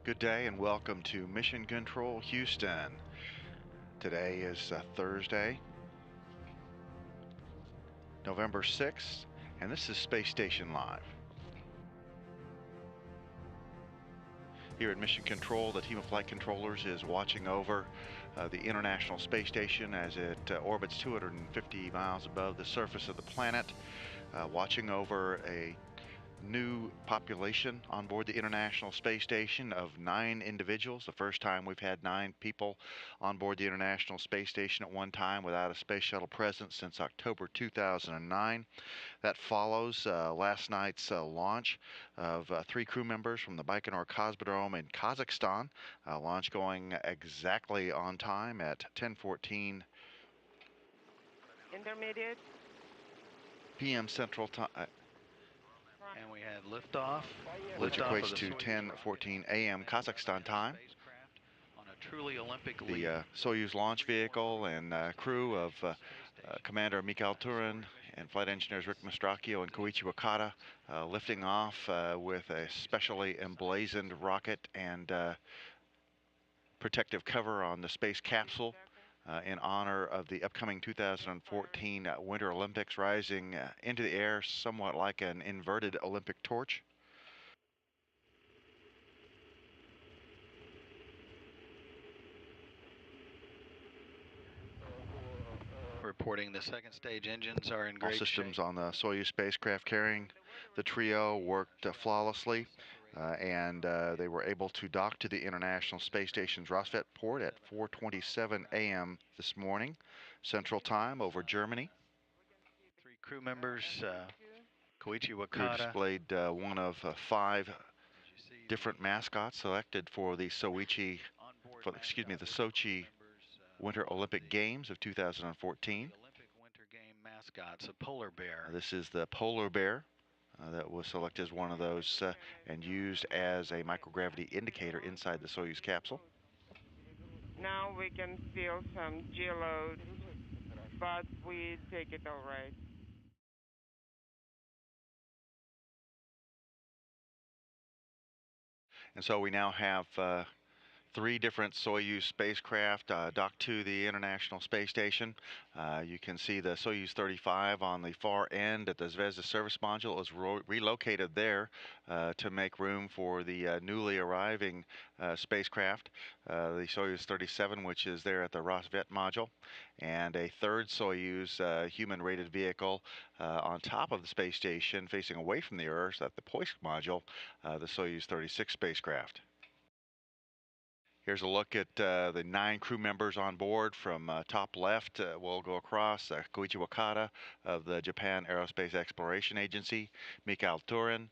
Good day and welcome to Mission Control Houston. Today is Thursday, November 6th, and this is Space Station Live. Here at Mission Control, the team of flight controllers is watching over the International Space Station as it orbits 250 miles above the surface of the planet, watching over a new population on board the International Space Station of 9 individuals. The first time we've had 9 people on board the International Space Station at one time without a space shuttle presence since October 2009. That follows last night's launch of 3 crew members from the Baikonur Cosmodrome in Kazakhstan. Launch going exactly on time at 10:14 Intermediate. p.m. Central Time. And we had liftoff. Which Liftoff of equates the to Soyuz 10:14 a.m. Kazakhstan time. On a truly Olympic The leap. Soyuz launch vehicle and crew of Commander Mikhail Turin and flight engineers Rick Mastracchio and Koichi Wakata lifting off with a specially emblazoned rocket and protective cover on the space capsule in honor of the upcoming 2014 Winter Olympics, rising into the air somewhat like an inverted Olympic torch. Reporting the second stage engines are in All great systems shape. on the Soyuz spacecraft carrying the trio worked flawlessly, and they were able to dock to the International Space Station's Rosvet port at 4:27 a.m. this morning, Central Time, over Germany. 3 crew members, Koichi Crew Wakata. displayed one of 5 different mascots selected for the Soichi, the Sochi Winter Olympic Games of 2014. The Olympic Winter Game mascots, a polar bear. This is the polar bear that was selected as one of those and used as a microgravity indicator inside the Soyuz capsule. Now we can feel some G-load, but we take it all right. And so we now have 3 different Soyuz spacecraft docked to the International Space Station. You can see the Soyuz 35 on the far end at the Zvezda service module is relocated there to make room for the newly arriving spacecraft, the Soyuz 37, which is there at the Rosvet module, and a third Soyuz human-rated vehicle on top of the space station facing away from the Earth at the Poisk module, the Soyuz 36 spacecraft. Here's a look at the 9 crew members on board. From top left, we'll go across Koichi Wakata of the Japan Aerospace Exploration Agency, Mikhail Turin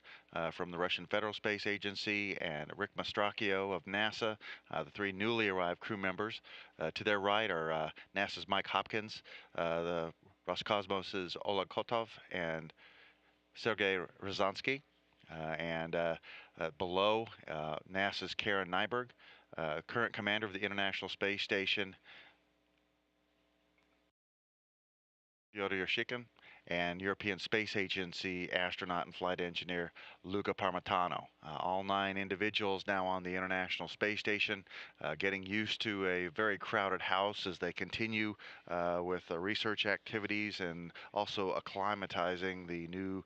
from the Russian Federal Space Agency, and Rick Mastracchio of NASA, the 3 newly arrived crew members. To their right are NASA's Mike Hopkins, the Roscosmos's Oleg Kotov, and Sergei Ryazanskiy. And below, NASA's Karen Nyberg, current commander of the International Space Station, Fyodor Yashikin, and European Space Agency astronaut and flight engineer Luca Parmitano. All 9 individuals now on the International Space Station, getting used to a very crowded house as they continue with research activities and also acclimatizing the new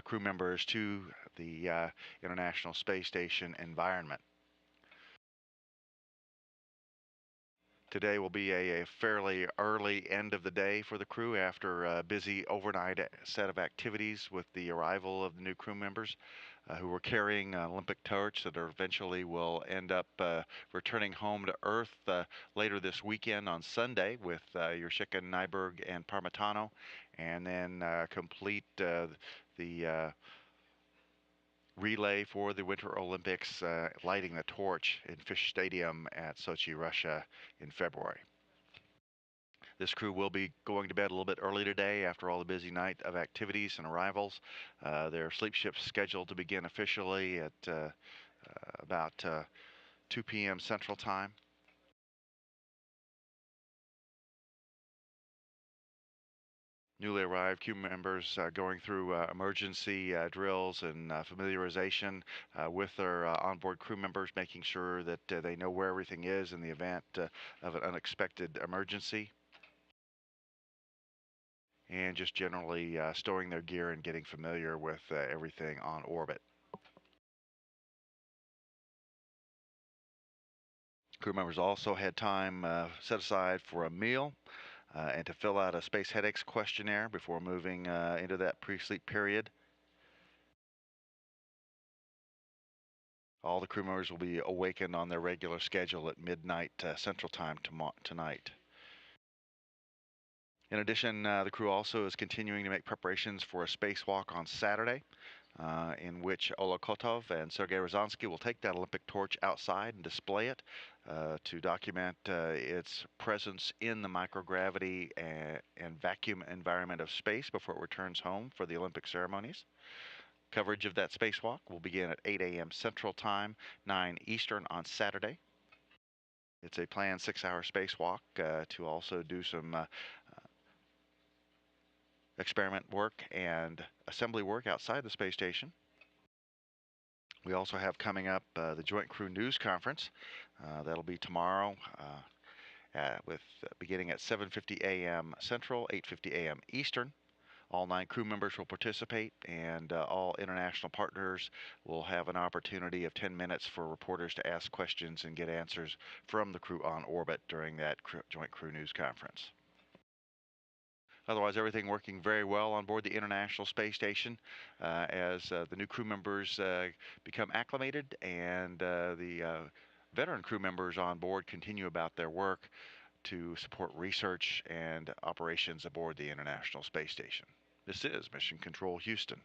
crew members to the International Space Station environment. Today will be a fairly early end of the day for the crew after a busy overnight set of activities with the arrival of the new crew members who were carrying an Olympic torch that eventually will end up returning home to Earth later this weekend on Sunday with Yashikin, Nyberg, and Parmitano, and then complete the relay for the Winter Olympics, lighting the torch in Fish Stadium at Sochi, Russia in February. This crew will be going to bed a little bit early today after all the busy night of activities and arrivals. Their sleep shift scheduled to begin officially at about 2 p.m. Central Time. Newly arrived crew members going through emergency drills and familiarization with their onboard crew members, making sure that they know where everything is in the event of an unexpected emergency, and just generally storing their gear and getting familiar with everything on orbit. Crew members also had time set aside for a meal and to fill out a space headaches questionnaire before moving into that pre-sleep period. All the crew members will be awakened on their regular schedule at midnight Central Time tonight. In addition, the crew also is continuing to make preparations for a spacewalk on Saturday, in which Oleg Kotov and Sergei Ryazanskiy will take that Olympic torch outside and display it to document its presence in the microgravity and vacuum environment of space before it returns home for the Olympic ceremonies. Coverage of that spacewalk will begin at 8 a.m. Central Time, 9 Eastern on Saturday. It's a planned 6-hour spacewalk to also do some experiment work and assembly work outside the space station. We also have coming up the Joint Crew News Conference. That'll be tomorrow with beginning at 7:50 a.m. Central, 8:50 a.m. Eastern. All 9 crew members will participate, and all international partners will have an opportunity of 10 minutes for reporters to ask questions and get answers from the crew on orbit during that Joint Crew News Conference. Otherwise, everything working very well on board the International Space Station as the new crew members become acclimated, and the veteran crew members on board continue about their work to support research and operations aboard the International Space Station. This is Mission Control Houston.